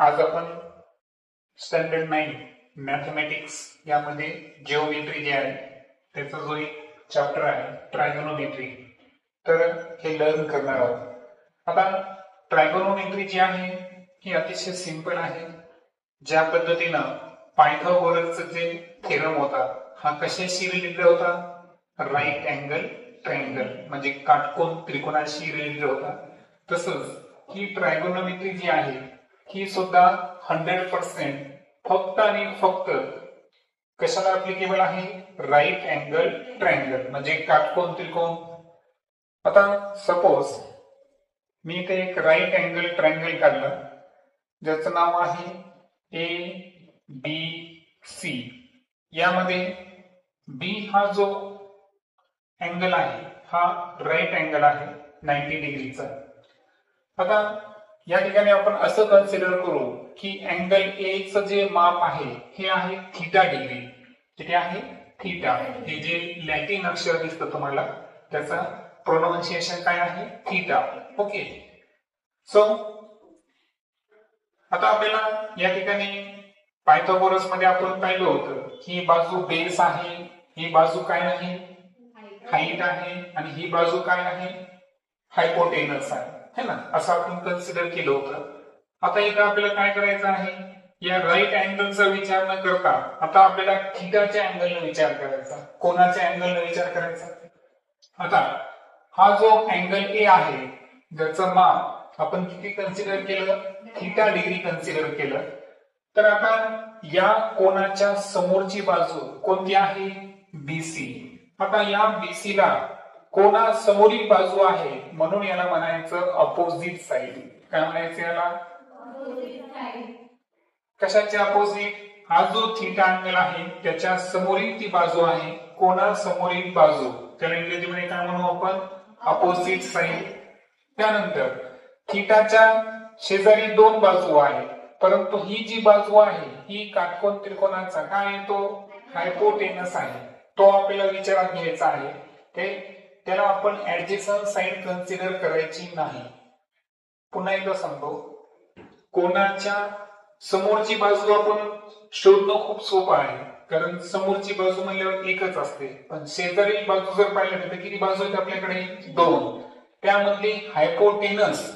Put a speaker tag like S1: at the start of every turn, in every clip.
S1: आज आपण standard 9 mathematics यामध्ये जिओमेट्री जे आहे त्याचा जो एक चॅप्टर आहे ट्रायगोनोमेट्री तर हे लर्न करणार आहोत. आता ट्रायगोनोमेट्री जी आहे ही अतिशय सिंपल आहे. ज्या पद्धतीनं पायथागोरसचा जे थेरम होता हा कशाशी रिलेटेड होता? राईट अँगल ट्रायंगल म्हणजे काटकोन त्रिकोणाशी रिलेटेड होता. तसंच ही ट्रायगोनोमेट्री जी आहे ही सुद्धा 100% फक्त आणि फक्त कशाला ऍप्लिकेबल आहे? राईट अँगल ट्रायंगल म्हणजे काटकोन त्रिकोण. आता सपोज मी इथे एक राईट अँगल ट्रायंगल काढलं ज्याचं नाव आहे ABC. यामध्ये बी हा जो अँगल आहे हा राईट अँगल आहे 90 डिग्रीचा. आता या ठिकाणी आपण असं कन्सिडर करू की अँगल ए चं जे माप आहे हे आहे थीटा डिग्री. किती आहे? थीटा. हे जे लॅटिन अक्षर दिसतं तुम्हाला त्याचा प्रोनाउन्सिएशन काय आहे? थीटा. ओके. सो आता आपल्याला या ठिकाणी पायथागोरस मध्ये आपण पाहिलं होतं ही बाजू बेस आहे, ही बाजू काय आहे? हाईट आहे आणि ही बाजू काय आहे? हायपोटेनस आहे, है ना? असं आपण कन्सिडर केलं होतं. आता इथं आपल्याला काय करायचं आहे? या राईट अँगलचा विचार न करता आता आपल्याला थीटाच्या अँगलने विचार करायचा. कोणाच्या अँगलने विचार करायचा? आता हा जो अँगल ए आहे ज्याचं माप आपण किती कन्सिडर केलं? थीटा डिग्री कन्सिडर केलं. तर आता या कोणाच्या समोरची बाजू कोणती आहे? बीसी. आता या बीसी ला कोणा समोरील बाजू आहे म्हणून याला म्हणायचं अपोजिट साइड. काय म्हणायचं याला? कशाचे अपोजिट? हा जो थीटा अँगल आहे त्याच्या समोरील ती बाजू आहे कोणा समोरील बाजू, त्याला इंग्रजीमध्ये काय म्हणू आपण? Opposite side. त्यानंतर थीटाच्या शेजारी दोन बाजू आहेत परंतु ही जी बाजू आहे ही काटकोन त्रिकोणाचा काय आहे? तो हायपोटेनस आहे. तो आपल्याला विचारात घ्यायचा आहे. त्याला आपण ऍडजसंट साइड कन्सिडर करायची नाही. पुन्हा एकदा सांगतो, कोणाच्या समोरची बाजू आपण शोधणं खूप सोपं आहे कारण समोरची बाजू म्हणल्यावर एकच असते. पण शेजारी बाजू जर पाहिलं तर किती बाजू आहेत आपल्याकडे? दोन. त्यामधली हायपोटेनस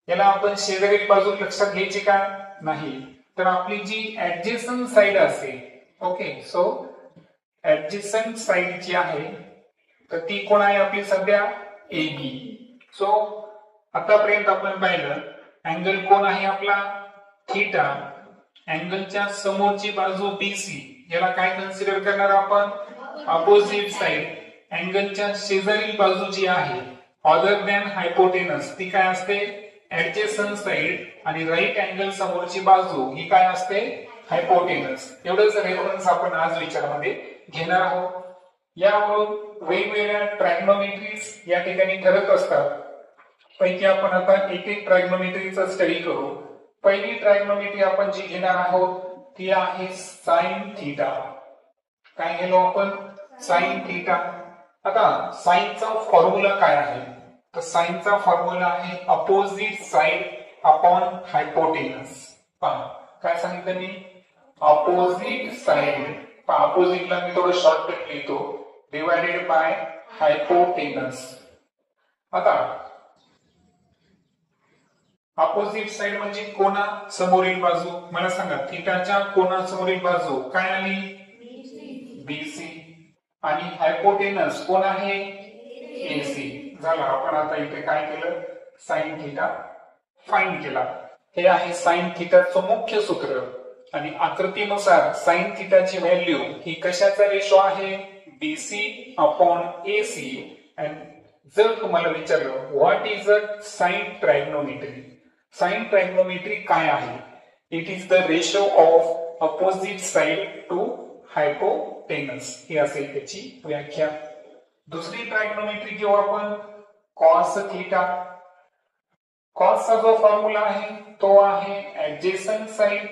S1: याला आपण शेजारी बाजू लक्षात घ्यायची का? नाही. तर आपली जी ऍडजसंट साइड असेल, ओके, सो ऍडजसंट साइड जी आहे तर ती कोण आहे आपली सध्या? AB. सो आतापर्यंत आपण पाहिलं अँगल कोण आहे आपला? थीटा. अँगलच्या समोरची बाजू BC याला काय कन्सिडर करणार आपण? Opposite side. अँगलच्या शेजारील बाजू जी आहे अदर दॅन हायपोटेनस ती काय असते? Adjacent side. आणि राईट अँगल समोरची बाजू ही काय असते? हायपोटेनस. एवढंच रेफरन्स आपण आज विचारामध्ये घेणार आहोत. यावरून वेगवेगळ्या ट्रायगोनोमेट्रीज या ठिकाणी ठरत असतात. पैकी आपण आता एक एक ट्रायगोनोमेट्रीचा स्टडी करू. पहिली ट्रायगोनोमेट्री आपण जी घेणार आहोत ती आहे साइन थीटा. काय घेलो आपण? Sine theta. आता साइनचा फॉर्म्युला काय आहे? तर साइनचा फॉर्म्युला आहे अपोजिट साइड अपॉन हायपोटेनस. पहा काय सांगितलं मी? Opposite side. अपोजिटला मी थोडं शॉर्टकट लिहितो, डिवायडेड बाय हायपोटेनस. आता अपोजिट साइड म्हणजे कोणा समोरील बाजू. मला सांगा थीटाच्या कोणा समोरील बाजू काय आली? BC. आणि हायपोटेनस कोण आहे? AC. झालं. आपण आता इथे काय केलं? साइन थीटा फाइंड केला. हे आहे साइन थीटाचं मुख्य सूत्र आणि आकृतीनुसार साइन थीटाची व्हॅल्यू ही कशाचा रेशो आहे? BC upon AC. आणि जर तुम्हाला विचारलं what is a sine trigonometry, sine trigonometry काय आहे? It is the ratio of opposite side to hypotenuse. ही असेल त्याची व्याख्या. दुसरी ट्रायगोनोमेट्री घेऊ आपण कॉस थीटा. कॉसचा जो फॉर्म्युला आहे तो आहे ऍडजसंट साइड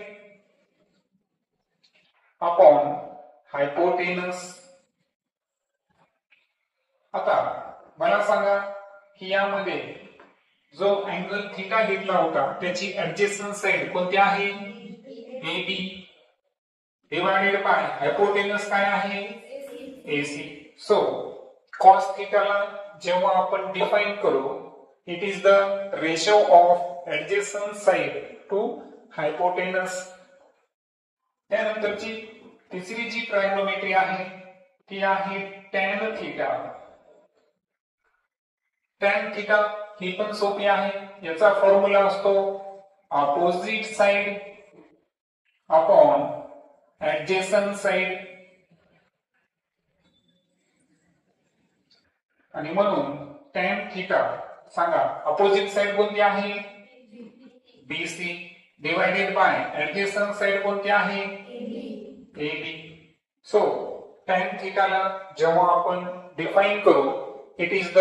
S1: अपॉन हायपोटेनस. आता मला सांगा की यामध्ये जो अँगल थीटा घेतला होता त्याची ऍडजेसंट साइड कोणती आहे? AB डिवायडेड बाय हायपोटेनस काय आहे? AC. सो cos थीटाला जेव्हा आपण डिफाइन करू, it is the ratio of adjacent side to hypotenuse. त्यानंतरची तिसरी जी ट्रायगोनोमेट्री आहे ती आहे tan थीटा. tan थीटा ही पण सोपी आहे. याचा फॉर्म्युला असतो opposite side upon adjacent side, आणि म्हणून tan थीटा सांगा अपोजिट साइड कोणती आहे? BC divided by adjacent side कोणती आहे? AB. सो tan थीटाला जेव्हा आपण डिफाइन करू, it is the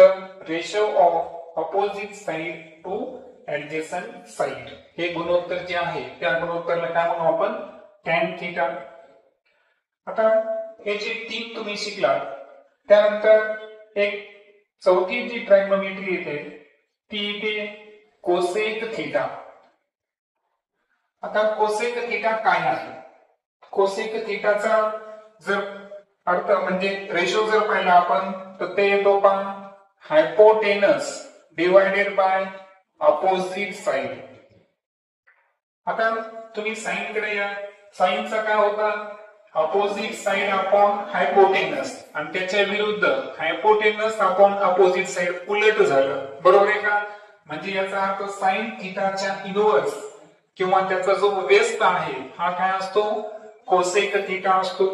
S1: ratio of opposite side to adjacent side. हे गुणोत्तर जे आहे त्या गुणोत्तरला काय म्हणू आपण? tan theta. आता हे जे तीन तुम्ही शिकलात, त्यानंतर एक चौथी जी ट्रायगोनोमेट्री येते ती येते कोसेक थीटा. आता कोसेक थीटा काय आहे? कोसेक थीटाचा जर अर्थ म्हणजे रेशो जर पाहिला आपण तर ते येतो पहा hypotenuse divided by opposite side. आता तुम्ही साइन कडे या. साइनचा काय होता? अपोजिट साइड अपॉन हायपोटेनस, आणि त्याच्या विरुद्ध हायपोटेनस अपॉन अपोजिट साइड उलट झालं, बरोबर आहे का? म्हणजे याचा अर्थ साइन थीटाच्या इनव्हर्स किंवा त्याचा जो व्यस्त आहे हा काय असतो? कोसेक थीटा असतो.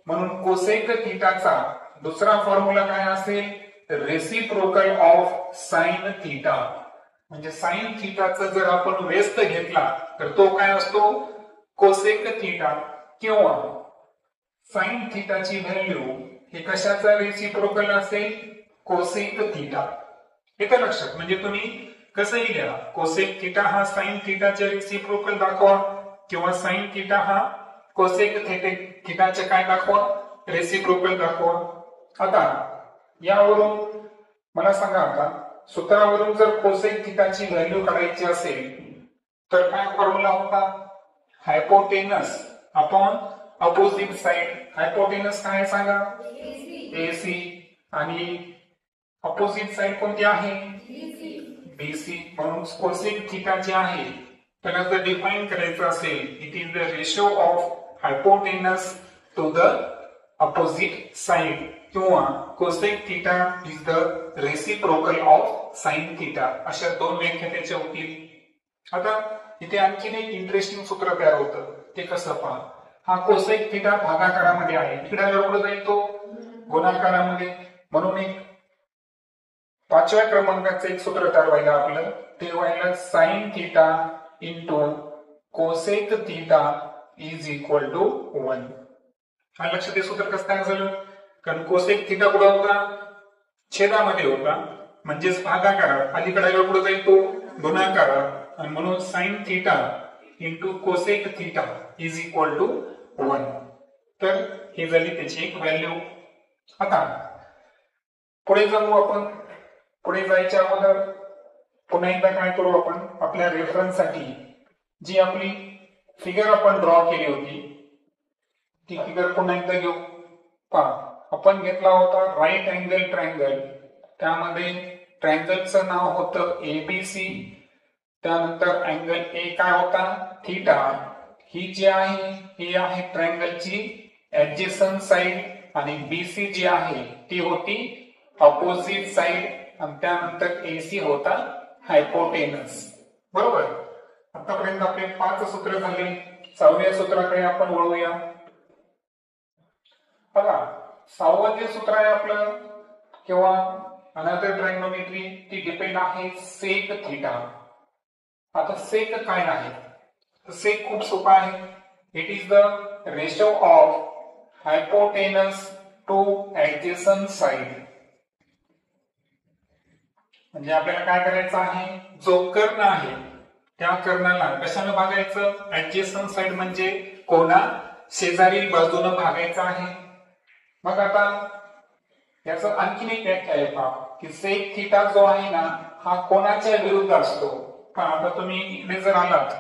S1: म्हणून कोसेक थीटाचा दुसरा फॉर्म्युला काय असेल? Reciprocal of sine theta. म्हणजे साइन थीटाचा जर आपण व्यस्त घेतला तर तो काय असतो? Cosec theta. किंवा साइन थीटाची व्हॅल्यू हे कशाचा रेसिप्रोकल असेल? Cosec theta. येतं लक्षात? म्हणजे तुम्ही कसंही घ्या, कोसेक थीटा हा साइन थीटाच्या रेसिप्रोकल दाखवा किंवा साइन थीटा हा कोसेक थीटाचे काय दाखवा? रेसिप्रोकल दाखवा. आता यावरून मला सांगा, आता सूत्रावरून जर कोसेक थीटाची व्हॅल्यू काढायची असेल तर काय फॉर्म्युला होता? Hypotenuse upon opposite side. Hypotenuse काय सांगा? AC. आणि अपोजिट साइड कोणती आहे? BC. म्हणून कोसेक थीटा जे आहे त्याला जर डिफाइन करायचं असेल, it is the ratio of hypotenuse to the opposite side, किंवा cosec theta is the reciprocal of sine theta. अशा दोन व्याख्या त्याच्या होतील. आता इथे आणखीन एक इंटरेस्टिंग सूत्र तयार होतं. ते कसं पहा. हा कोसेक थीटा भागाकारामध्ये आहे, इकडे लवकर जाईल तो गुणाकारामध्ये. म्हणून एक 5व्या क्रमांकाचं एक सूत्र तयार व्हायला आपलं, ते व्हायला sine theta into cosec theta is equal to 1. हा लक्षात हे सूत्र कसं तयार झालं? कारण कोसेक थीटा कुठे होता? छेदामध्ये होता, म्हणजेच भागाकारात. अलीकडे पुढे जाईल तो गुणाकारात, आणि म्हणून sine theta into cosec theta is equal to 1. तर ही झाली त्याची एक व्हॅल्यू. आता पुढे जाऊ आपण. पुढे जायच्या अगोदर पुन्हा एकदा काय करू आपण? आपल्या रेफरन्ससाठी जी आपली फिगर आपण ड्रॉ केली होती ती फिगर पुन्हा एकदा घेऊ. पहा, आपण घेतला होता राईट अँगल ट्रायंगल. त्यामध्ये ट्रायंगलचं नाव होतं ABC. त्यानंतर अँगल A काय होता? थीटा. ही जी आहे ही आहे ट्रायंगलची ऍडजेसंट साइड, आणि BC जी आहे ती होती अपोजिट साइड, आणि त्यानंतर AC होता हायपोटेनस. बरोबर? आतापर्यंत आपले 5 सूत्र झाले. 6व्या सूत्राकडे आपण वळूया. बघा, 6वं जे सूत्र आहे आपलं किंवा अनदर ट्रायगोनोमेट्री, ती डिपेंड आहे सेक थीटा. आता सेक काय आहे? सेक खूप सोपा आहे. It is the ratio of hypotenuse to adjacent side. म्हणजे आपल्याला काय करायचं आहे? जो कर्ण आहे त्या कर्णाला कशाने भागायचं? ऍडजेसंट साइड म्हणजे कोणा शेजारील बाजूने भागायचं आहे. मग आता याचं आणखीन एक व्याख्या आहे पहा, की सेक थीटा जो आहे ना हा कोणाच्या विरुद्ध असतो. पण आता तुम्ही इकडे जर आलात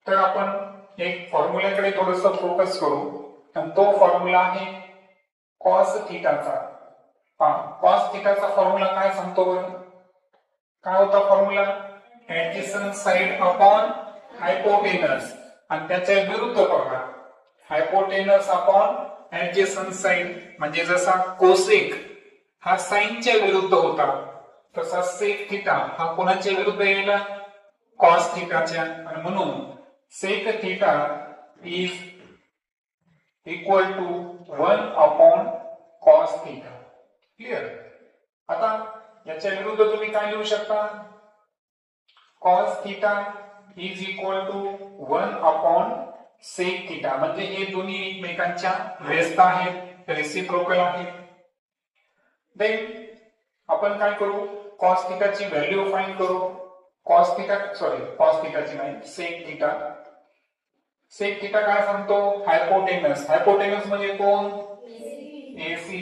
S1: तर आपण एक फॉर्म्युल्याकडे थोडस फोकस करू, आणि तो फॉर्म्युला आहे कॉस थिटाचा. कॉस थिटाचा फॉर्म्युला काय सांगतो बरं? काय होता formula? Adjacent side upon hypotenuse, आणि त्याच्या विरुद्ध बघा हायपोटेनस अपॉन ऍडजसंट साइड. म्हणजे जसा कोसेक हा साइनच्या विरुद्ध होता, तसा सेक थिटा हा कोणाच्या विरुद्ध येईल? कॉस थिटाच्या. आणि म्हणून sec theta is equal to 1 upon cos theta. Clear? आता याच्या विरुद्ध तुम्ही काय लिहू शकता? Cos theta is equal to 1 upon sec theta. म्हणजे हे दोन्ही एकमेकांच्या व्यस्त आहेत, रेसिप्रोकल आहेत. देन आपण काय करू? कॉस थिटाची व्हॅल्यू फाइंड करू. कॉस थिटाची नाही, सेक थिटा. सेक थिटा काय सांगतो? हायपोटेनस. हायपोटेनस म्हणजे कोण? AC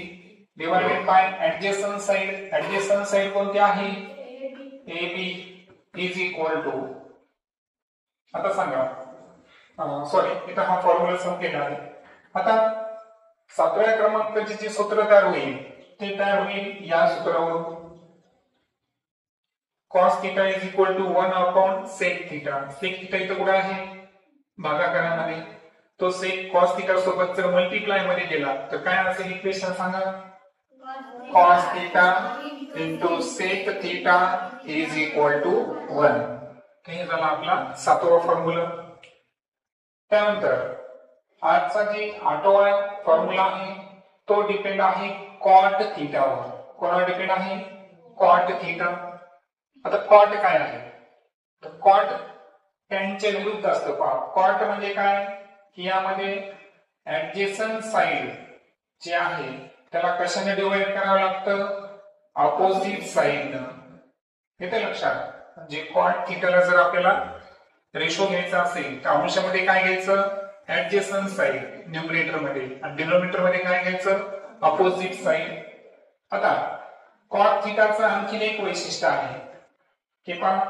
S1: divided by adjacent side. Adjacent side कोणती आहे? AB इज इक्वल टू, आता सांगा, इथं हा फॉर्म्युला संपलेला आहे. आता 7व्या क्रमांकाचे जे सूत्र तयार होईल ते तयार होईल या सूत्रावरून. cos θ is equal to 1 upon sec theta. Sec theta इथं कुठे आहे? भागाकारामध्ये. तो सेक cos थिटा सोबत जर मल्टिप्लाय मध्ये गेला तर काय असेल इक्वेशन सांगा? cos θ into sec theta is equal to 1. हे झाला आपला 7वा फॉर्म्युला. त्यानंतर आजचा जे 8वा फॉर्म्युला आहे तो डिपेंड आहे कॉट थिटावर. कोणावर डिपेंड आहे? Cot theta. आता कॉट काय आहे? तर कॉट टॅनच्या विरुद्ध असतं. कॉट म्हणजे काय की यामध्ये ऍडजसंट साइड जे आहे त्याला कशाने डिवाइड करावं लागतं? अपोजिट साइडनं. येते लक्षात? म्हणजे कॉट थिटाला जर आपल्याला रेशो घ्यायचा असेल तर अंशामध्ये काय घ्यायचं? ऍडजसंट साइड न्यूमरेटर मध्ये, आणि डिनोमिनेटर मध्ये काय घ्यायचं? Opposite side. आता कॉट थिटाचं आणखीन एक वैशिष्ट्य आहे की पहा,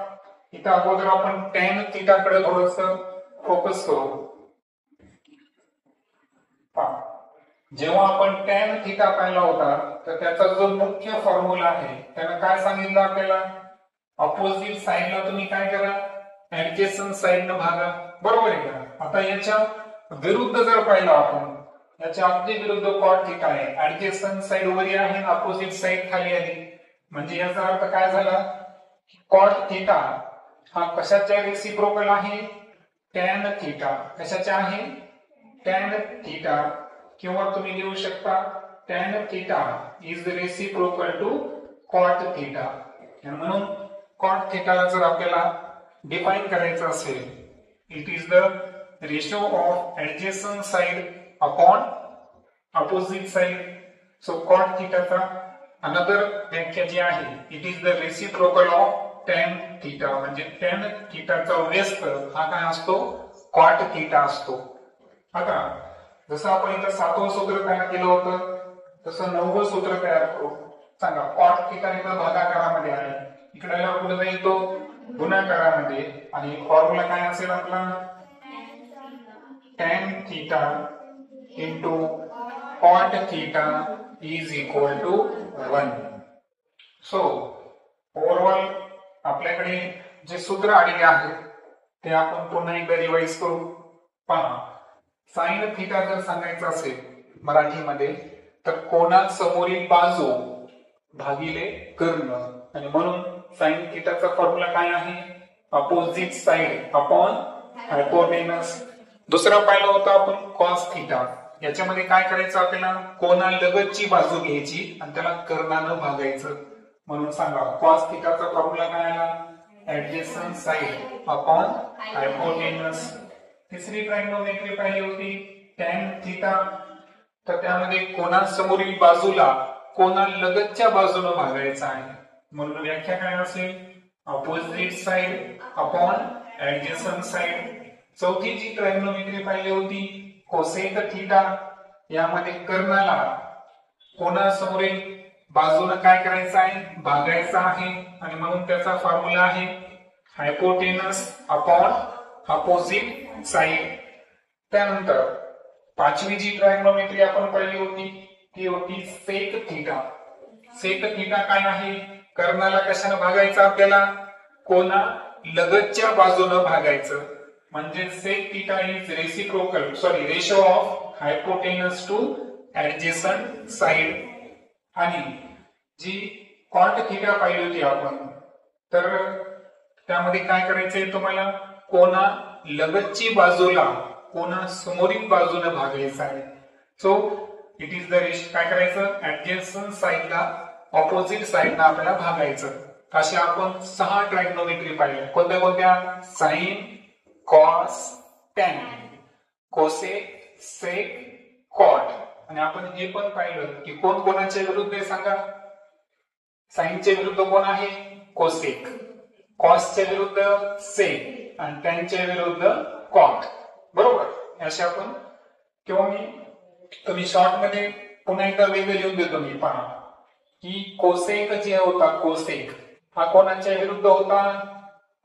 S1: इथं अगोदर आपण टॅन थिटाकडे थोडस फोकस करू. जेव्हा आपण टॅन थिटा पाहिला होता तर त्याचा जो मुख्य फॉर्म्युला आहे त्यानं काय सांगितलं आपल्याला? अपोजिट साइडला तुम्ही काय करा? ऍडजसंट साइडनं भागा. बरोबर आहे का? आता याच्या विरुद्ध जर पाहिलं आपण, याच्या अगदी विरुद्ध कॉट थिटा आहे. ऍडजसंट साइड वरी आहे, अपोजिट साइड खाली आहे. म्हणजे याचा अर्थ काय झाला? कॉट थिटा हा कशाच्या रेसिप्रोकल आहे? Tan theta. कशाच्या आहे? Tan theta. किंवा तुम्ही लिहू शकता tan theta is reciprocal to cot theta. म्हणून कॉट थिटाला जर आपल्याला डिफाइन करायचं असेल, it is the ratio of adjacent side upon opposite side. So cot थिटाचा अनदर व्याख्या जी आहे, it is the reciprocal of tan theta. म्हणजे टॅन थिटाचा व्यस्त हा काय असतो? कॉट थिटा असतो. आता जसं आपण इथं 7वं सूत्र तयार केलं होतं तसं 9वं सूत्र तयार करू. सांगा, कॉट थिटा इथं भागाकारामध्ये आहे, इकडे कुठे जाईल तो? गुणाकारामध्ये. आणि फॉर्म्युला काय असेल आपला? Tan theta into cot theta is equal to 1. So overall आपल्याकडे जे सूत्र आलेले आहे ते आपण पुन्हा एकदा रिवाइज करू. पहा, साइन थिटा जर सांगायचं असेल मराठीमध्ये तर कोनासमोरील बाजू भागिले कर्ण. आणि म्हणून साइन थिटाचा फॉर्म्युला काय आहे? Opposite side upon hypotenuse. दुसरा पाहिला होता आपण कॉस थिटा. याच्यामध्ये काय करायचं आपल्याला? कोनालगतची बाजू घ्यायची आणि त्याला कर्णानं भागायचं. म्हणून सांगा कॉस थिटाचा फॉर्म्युला काय आला? Adjacent side upon hypotenuse. तिसरी ट्रायगोनोमेट्री पाहिली होती टॅन थिटा. तर त्यामध्ये कोनासमोरील बाजूला कोनालगतच्या बाजूने भागायचं आहे. म्हणून व्याख्या काय असेल? Opposite side upon adjacent side. चौथी जी ट्रायगोनोमेट्री पाहिली होती कोसेक थिटा. यामध्ये कर्णाला कोनासमोरील बाजूला काय करायचं आहे, भागायचं आहे, आणि म्हणून त्याचा फॉर्म्युला आहे हायपोटेनस अपॉन अपोजिट साइड. त्यानंतर पाचवी जी ट्रायगोनोमेट्री आपण पाहिली होती ती होती सेक थीटा. सेक थीटा काय आहे, कर्णाला कशाने भागायचं, आपल्याला कोना लगतच्या बाजूने भागायचं. म्हणजे sec theta is ratio of hypotenuse to adjacent side. आणि जी कॉट थीटा पाहिली होती आपण, तर त्यामध्ये काय करायचंय तुम्हाला, कोना लगतची बाजूला कोना समोरील बाजूने भागायचा आहे. सो इट इज द काय करायचं, ऍडजेसंट साइडला ऑपोजिट साइडला आपल्याला भागायचं. अशा आपण 6 ट्रायगोनोमेट्री पाहिल्या. कोणत्या कोणत्या, साइन, कॉस, टॅन, कोसेक, सेक, कॉट. आणि आपण हे पण पाहिलं की कोण कोणाच्या विरुद्ध आहे सांगा. साइनच्या विरुद्ध कोण आहे, कोसेक. कॉसच्या विरुद्ध सेक आणि टॅनच्या विरुद्ध कॉट. बरोबर. अशा आपण किंवा तुम्ही शॉर्ट मध्ये पुन्हा एकदा वेगळे लिहून देतो मी. पहा की कोसेक जे होता, कोसेक हा कोणाच्या विरुद्ध होता,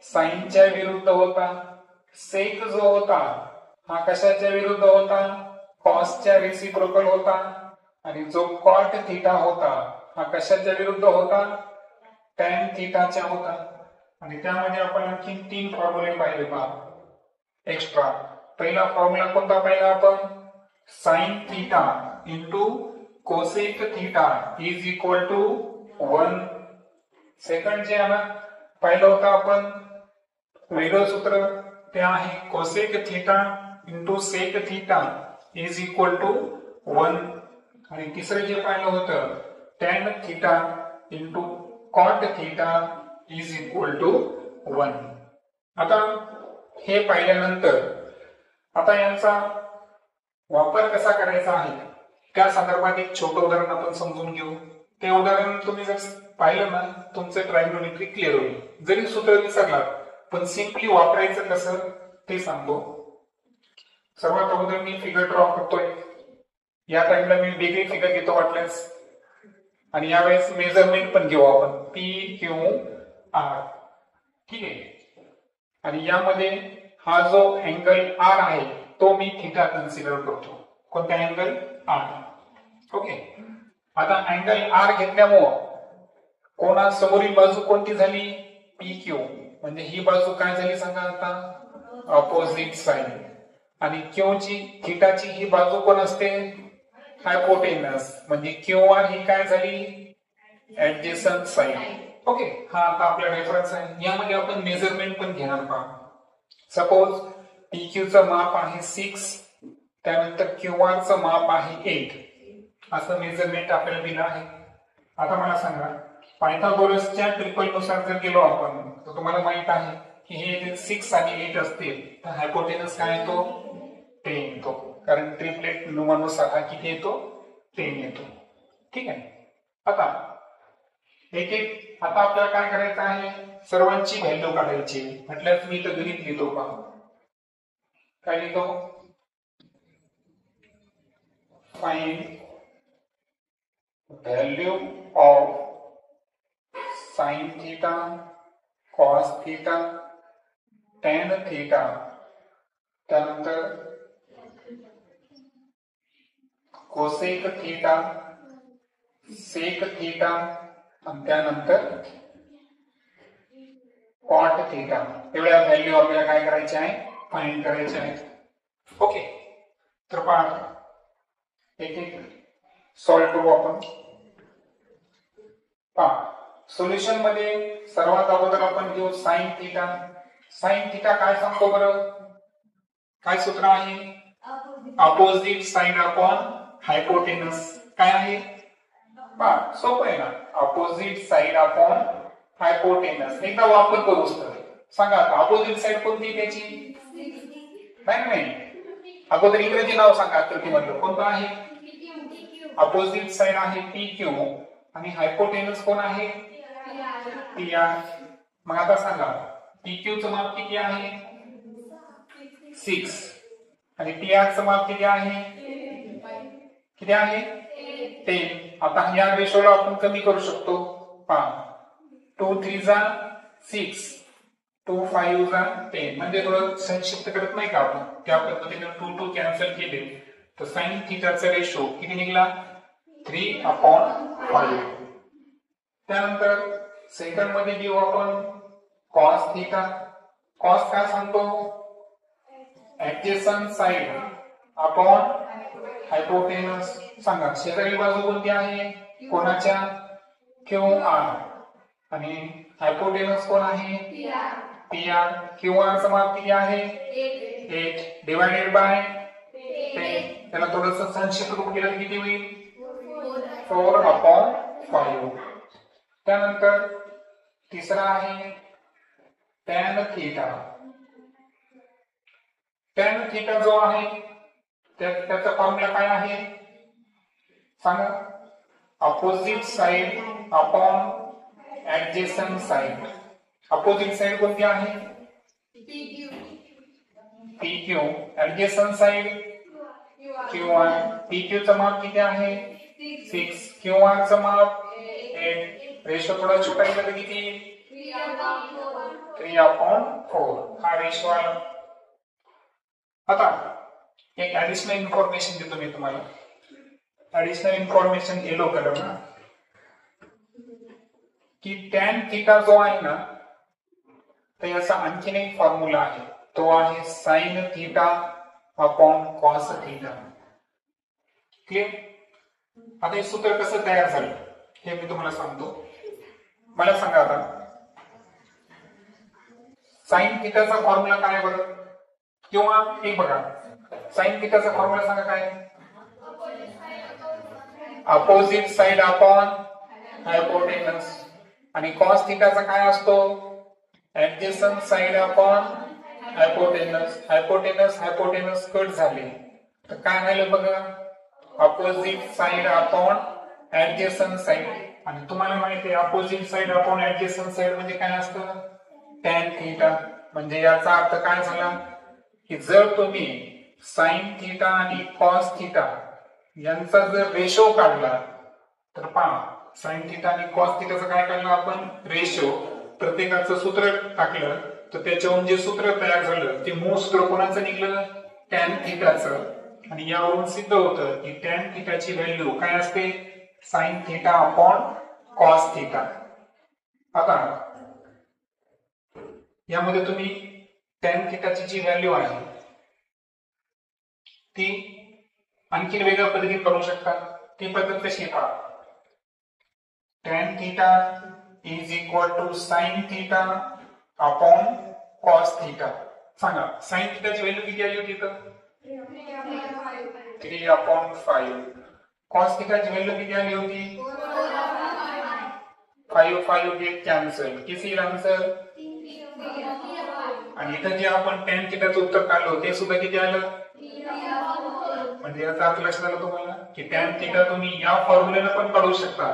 S1: साइनच्या विरुद्ध होता. सेक जो होता हा कशाच्या विरुद्ध होता, कॉसच्या रेसिप्रोकल होता. आणि जो कॉट थीटा होता हा कशाच्या विरुद्ध होता, टॅन थीटाच्या होता. आणि त्यामध्ये आपण आणखी 3 फॉर्म्युले पाहिले पहा एक्स्ट्रा. पहिला फॉर्म्युला कोणता पाहिला आपण, sine theta into cosec theta is equal to 1. Second जे आहे ना पाहिलं होतं आपण वेगळं सूत्र, ते आहे cosec theta into sec theta is equal to 1. आणि तिसरं जे पाहिलं होतं tan theta into cot theta is equal to 1. आता हे पाहिल्यानंतर आता यांचा वापर कसा करायचा आहे त्या संदर्भात एक छोटं उदाहरण आपण समजून घेऊ. ते उदाहरण तुम्ही जर पाहिलं ना तुमचं ट्रायगोनोमेट्री क्लिअर होईल. जरी सूत्र विसरलात पण सिंपली वापरायचं कसं ते सांगतो. सर्वात अगोदर मी फिगर ड्रॉ करतोय. या टाइमला मी वेगळी फिगर घेतो वाटल्यास, आणि यावेळेस मेजरमेंट पण घेऊ आपण, पी क्यू आर. ठीक आहे. आणि यामध्ये हा जो अँगल आर आहे तो मी थीटा कन्सिडर करतो. कोणता अँगल, आर. ओके. आता अँगल आर घेतल्यामुळं कोणा समोरील बाजू कोणती झाली, पी क्यू. म्हणजे ही बाजू काय झाली सांगा आता, अपोजिट साइड. आणि क्यू ची, थीटाची ही बाजू कोण असते, हायपोटेनस. म्हणजे क्यू आर ही काय झाली, ऍडजेसंट साइड. ओके. हा आता आपला रेफरन्स आहे. यामध्ये आपण मेजरमेंट पण घेणार पहा. सपोज पी क्यू चं माप आहे 6, त्यानंतर क्यू आर चं माप आहे 8. असं मेजरमेंट आपल्याला दिलं आहे. आता मला सांगा, पायथागोरसच्या ट्रिपल नुसार जर गेलो आपण तर तुम्हाला माहित आहे की हे जे 6 आणि 8 असतील तर हायपोटेनस काय येतो, 10 येतो. कारण ट्रिपलेट नुसार हा किती येतो, 10 येतो. ठीक आहे. आता आता आपल्याला काय करायचं आहे, सर्वांची व्हॅल्यू काढायची. म्हटल्यास मी तर गणित लिहितो पहा. काय लिहितो, find value of sine theta, cos theta, tan theta, त्यानंतर कोसेक थीटा, सेक थीटा, आणि त्यानंतर कॉट थीटा. एवढ्या व्हॅल्यू आपल्याला काय करायचे आहे, फाइंड करायचे आहे. ओके. तर पहा एक एक सॉल्व्ह करू आपण. पहा सोल्युशन मध्ये सर्वात अगोदर आपण घेऊ साइन थीटा. साइन थीटा काय सांगतो बरं, काय सूत्र आहे, अपोजिट साइड अपॉन हायपोटेनस. काय आहे, पहा सोपं आहे ना, अपोजिट साइड अपॉन हायपोटेनस. एकदा वापर करू सांगा अपोजिट साइड कोणती त्याची, नाही अगोदर इंग्रजी नाव सांगा आकृतीमधलं कोणतं आहे, अपोजिट साइड आहे पी क्यू आणि हायपोटेनस कोण आहे, पी आर. मग आता सांगा पी क्यू चं माप किती आहे, 6 आणि पी आर चं माप किती आहे, 10. आता या रेशोला आपण कमी करू शकतो. पहा 2 3 जा 6, 2 5 जा 10. म्हणजे थोडं संक्षिप्त करत नाही का आपण, त्या पद्धतीने 2 2 कॅन्सल केले तर साइन थीटाचा रेशो किती निघाला 3/5. त्यानंतर सेकंड मध्ये घेऊ आपण कॉस थीटा. कॉस काय सांगतो, ऍडजसंट साइड अपॉन हायपोटेनस. सांगा शेजारी बाजू कोणती आहे कोणाच्या, QR, आणि हायपोटेनस कोण आहे PR. QR चा माप किती आहे 8 डिवाइडेड बाय 10. त्याला थोडंसं संक्षिप्त रूप केलं किती होईल 4/5. त्यानंतर तिसरा आहे टॅन थीटा. टॅन थीटा जो आहे त्याचा फॉर्म्युला काय आहे सांगा, opposite side upon adjacent side. Opposite side कोणती आहे PQ, adjacent side QR. PQ चं माप किती आहे 6, QR चं माप 8. रेशो थोडा छोटा केला तर किती 3/4. हा रेशो आला. आता एक ऍडिशनल इन्फॉर्मेशन देतो मी तुम्हाला. ऍडिशनल इन्फॉर्मेशन येलो कलर ना, की टॅन थीटा जो आहे ना तर याचा आणखीन एक फॉर्म्युला आहे, तो आहे sign theta upon cos theta. Clear. आता हे सूत्र कसं तयार झालं हे मी तुम्हाला सांगतो. मला सांगा आता साइन थीटाचा फॉर्म्युला काय बरं, किंवा एक बघा साइन थीटाचा फॉर्म्युला सांगा काय, अपोजिट साइड अपॉन हायपोटेनस. आणि कॉस थीटाचा काय असतो adjacent side upon hypotenuse. Hypotenuse cut झाले तर काय राहिलं बघा opposite side upon adjacent side. आणि तुम्हाला माहिती आहे opposite side upon adjacent side म्हणजे काय असतं टॅन थीटा. म्हणजे याचा अर्थ काय झाला की जर तुम्ही साइन थीटा आणि कॉस थीटा यांचा जर रेशो काढला तर पहा साइन थीटा आणि कॉस थीटाचं काय काढलं आपण रेशो, प्रत्येकाचं सूत्र टाकलं तर त्याच्यावरून जे सूत्र तयार झालं ते मूळ सूत्र कोणाचं निघलं टॅन थीटाचं. आणि यावरून सिद्ध होतं की टॅन थीटाची व्हॅल्यू काय असते sign theta upon cos theta. आता यामध्ये तुम्ही टॅन थीटाची जी व्हॅल्यू आहे ती आणखी वेगळ्या पद्धतीने करू शकता. ती पद्धत कशी आहे पहा, tan theta is equal to sine theta upon cos theta. सांगा साइन थीटाची व्हॅल्यू किती आली होती तर 3/5. कॉस थीटाची व्हॅल्यू किती आली होती 5 गेट कॅन्सल. किती आन्सर. आणि इथं जे आपण टॅन थीटाचं उत्तर काढलं ते सुद्धा किती आलं. म्हणजे याचा अर्थ लक्षात आलं तुम्हाला की टॅन थीटा तुम्ही या फॉर्म्युल्याने पण काढू शकता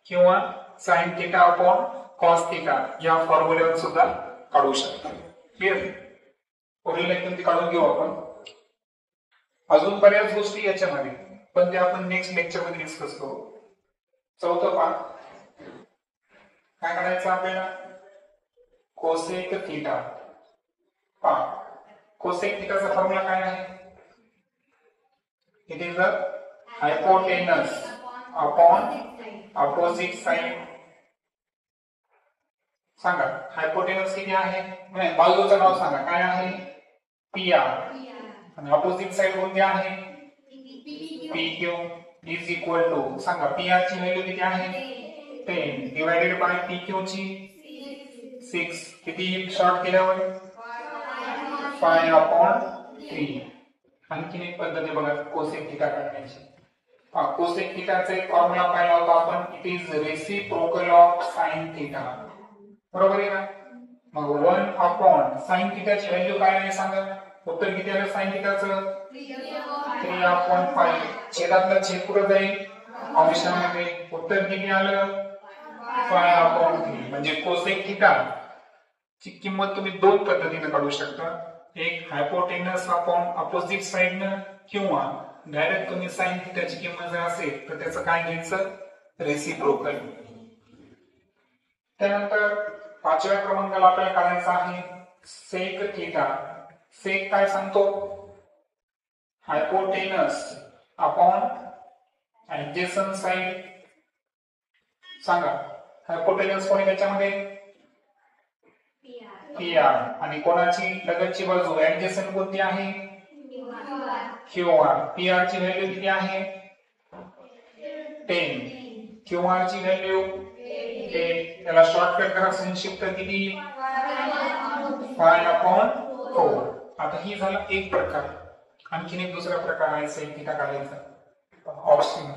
S1: किंवा sign theta upon cos theta या फॉर्म्युल्यावर सुद्धा काढू शकता. क्लिअर. पुढील लेक्चर काढून घेऊ आपण. अजून बऱ्याच गोष्टी याच्यामध्ये पण ते आपण नेक्स्ट लेक्चर मध्ये डिस्कस करू. चौथं पाठ काय करायचं आपल्याला कोसेक थीटा. पहा कोसेक थीटाचा फॉर्म्युला काय आहे, it is the hypotenuse upon opposite side. सांगा हायपोटेनस किती आहे, नाही बाजूचं नाव सांगा काय आहे PR. आणि अपोजिट साइड कोणती आहे PQ इज इक्वल टू सांगा PR ची व्हॅल्यू किती आहे 10 डिवाइडेड बाय PQ ची 6. किती शॉर्ट केल्यावर 5/3. आणखीन एक पद्धत आहे बघा कोसेक थीटा काढण्याची. कोसेक थीटाचा एक फॉर्म्युला पाहिला होता आपण, it is reciprocal of sine theta. बरोबर आहे ना. मग 1 साइन थीटाची व्हॅल्यू काय आहे सांगा, उत्तर किती आलं साइन थीटाचं 3/5. छेदातला छेद कुठं जाईल अंशामध्ये, उत्तर किती आलं 5/3. म्हणजे कोसेक थीटा ची किंमत तुम्ही दोन पद्धतीने काढू शकता. एक हायपोटेनस अपॉन अपोजिट साइडनं किंवा डायरेक्ट तुम्ही साइन थिटाची किंमत जर असेल तर त्याचं काय घ्यायचं रेसिप्रोकल. त्यानंतर पाचव्या क्रमांकाला आपल्याला काढायचं आहे सेक थिटा. सेक काय सांगतो हायपोटेनस अपॉन ऍडजसंट साइड. सांगा हायपोटेनस कोणी त्याच्यामध्ये पीआर आणि कोणाची लगतची बाजू ऍडजसंट कोणती आहे क्यूआर. पीआर ची व्हॅल्यू किती आहे 10. क्यूआर ची व्हॅल्यू 8. त्याला शॉर्टकट करा संक्षिप्त किती 5/4. आता ही झाला एक प्रकार. आणखीन एक दुसरा प्रकार आहे सेक थिटा काढायचा ऑप्शनल.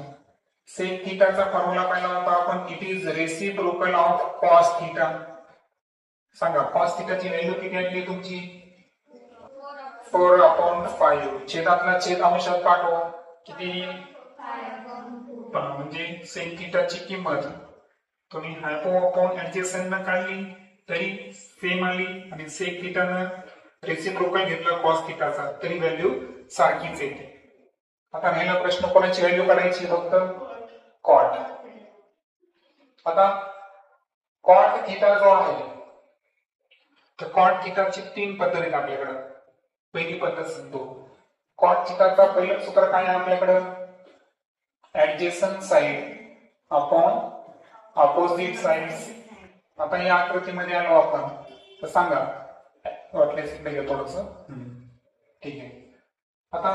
S1: सेक थिटाचा फॉर्म्युला पाहिला होता आपण. It is reciprocal of cos theta. सांगा कॉस थिटाची व्हॅल्यू किती आली तुमची 4/5. छेदातला छेद अंशात पाठवा किती म्हणजे सेक थिटाची किंमत तुम्ही हायपो अपॉन ऍडजसंट न काढली तरी सेम आली आणि सेक थिटानं रेसिप्रोकल घेतला कॉस थिटाचा तरी व्हॅल्यू सारखीच येते. आता राहिला प्रश्न कोणाची व्हॅल्यू काढायची फक्त कॉट. आता कॉट थिटा जो आहे तर कॉट थिटाची 3 पद्धती आहेत आपल्याकडे. पहिली पद्धत सांगतो. कॉट थिटाचा पहिलं सूत्र काय आहे आपल्याकडे adjacent side upon opposite sides. आता या आकृतीमध्ये आलो आपण तर सांगा वाटल्यास इकडे घ्या थोडस. ठीक आहे. आता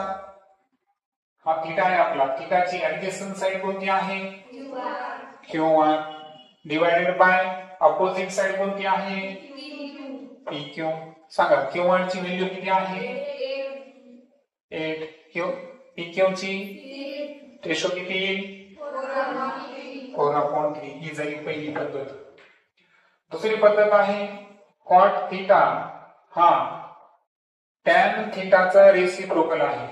S1: हा थिटा आहे आपला. थिटाची ऍडजसंट साइड कोणती आहे QR divided by opposite side कोणती आहे पीक्यू. सांगा क्यूआर ची व्हॅल्यू किती आहे 8. पीक्यू ची रेशो किती येईल 4/3. ही झाली पहिली पद्धत. दुसरी पद्धत आहे कॉट थिटा हा टॅन थिटाचा रेसिप्रोकल आहे.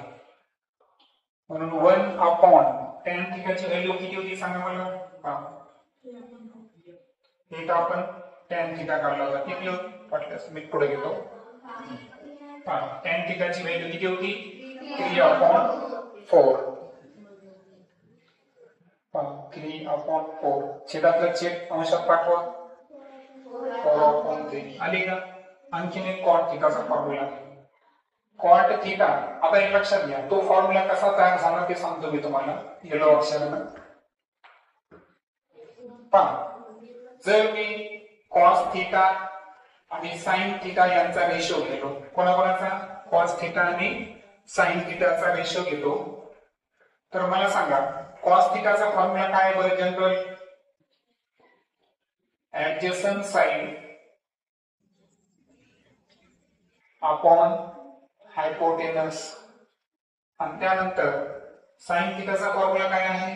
S1: म्हणून 1/tan थिटाची व्हॅल्यू किती होती सांगा मला. हे तर आपण tan थिटा काढला होता किती वाटल्यास मी पुढे घेतो. tan थिटाची व्हॅल्यू किती होती 3/4. 3/4 छेदातला छेद अंशात पाठवा 4/3 आली का. आणखीन एक कॉट थिटाचा फॉर्म्युला कॉट थिटा. आता एक लक्षात घ्या तो फॉर्म्युला कसा तयार झाला ते सांगतो मी तुम्हाला येलो अक्षरानं. जर मी कॉस थिटा आणि साइन थिटा यांचा रेशो घेतो कोणाकोणाचा कॉस थिटा आणि साइन थिटाचा रेशो घेतो तर मला सांगा कॉस थिटाचा फॉर्म्युला काय आहे बरं general adjacent side upon hypotenuse. आणि त्यानंतर साइन थिटाचा फॉर्म्युला काय आहे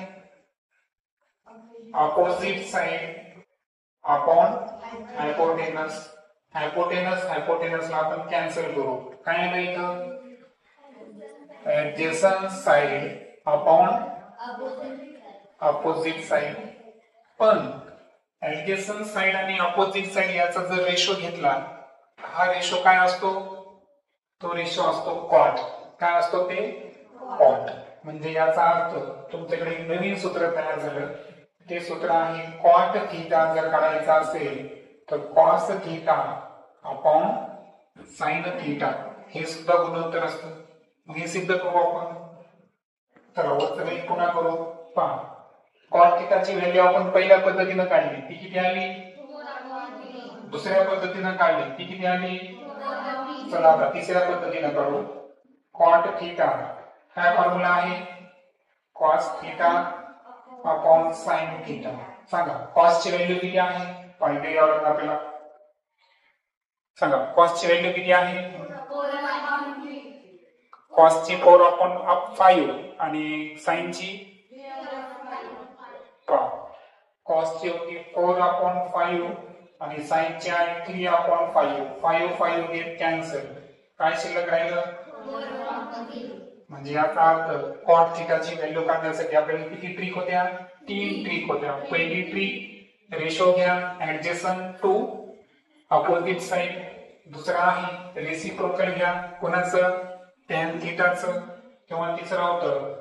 S1: अपोजिट साइड अपॉन हायपोटेनस. हायपोटेनसला आपण कॅन्सल करू. काय आहे इथं adjacent side upon opposite side. पण ऍडजसंट साइड आणि अपोजिट साइड याचा जर रेशो घेतला हा रेशो काय असतो तो रेशो असतो कॉट. काय असतो ते कॉट. म्हणजे याचा अर्थ तुमच्याकडे एक नवीन सूत्र तयार झालं. ते सूत्र आहे कॉट थिटा जर काढायचा असेल तर cos theta upon sine theta. हे सुद्धा गुणोत्तर असतं. हे सिद्ध करू आपण. तर वरचं एक पुन्हा करू. पहा कॉट थिटाची व्हॅल्यू आपण पहिल्या पद्धतीनं काढली ती किती आली. दुसऱ्या पद्धतीनं काढली ती किती आली. चला आता तिसऱ्या पद्धतीनं काढू. कॉट थिटा काय फॉर्म्युला आहे cos theta upon sine theta. सांगा कॉस ची व्हॅल्यू किती आहे पाहिजे यावर आपल्याला. सांगा कॉस ची व्हॅल्यू किती आहे कॉस ची 4/5 आणि साइन ची कॉस ची होती 4/5 आणि साइन ची आहे 3/5. 5 गेट कॅन्सल. काय शिल्लक राहिलं म्हणजे याचा अर्थ कॉट थिटाची व्हॅल्यू काढण्यासाठी आपल्याला किती ट्रिक होत्या 3 ट्रिक होत्या. पहिली ट्रिक रेशो घ्या ऍडजसंट टू अपोजिट साइड. दुसरा आहे रेसिप्रोकल घ्या, कोणाचं टॅन थिटाचं, किंवा तिसरं होतं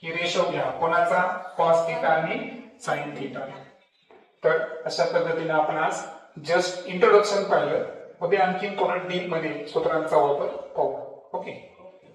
S1: की रेशो घ्या, कोणाचा कॉस थिटा आणि साइन थिटा. तर अशा पद्धतीने आपण आज जस्ट इंट्रोडक्शन पाहिलं. उद्या आणखी थोडं डीप मध्ये सूत्रांचा वापर पाहू. ओके.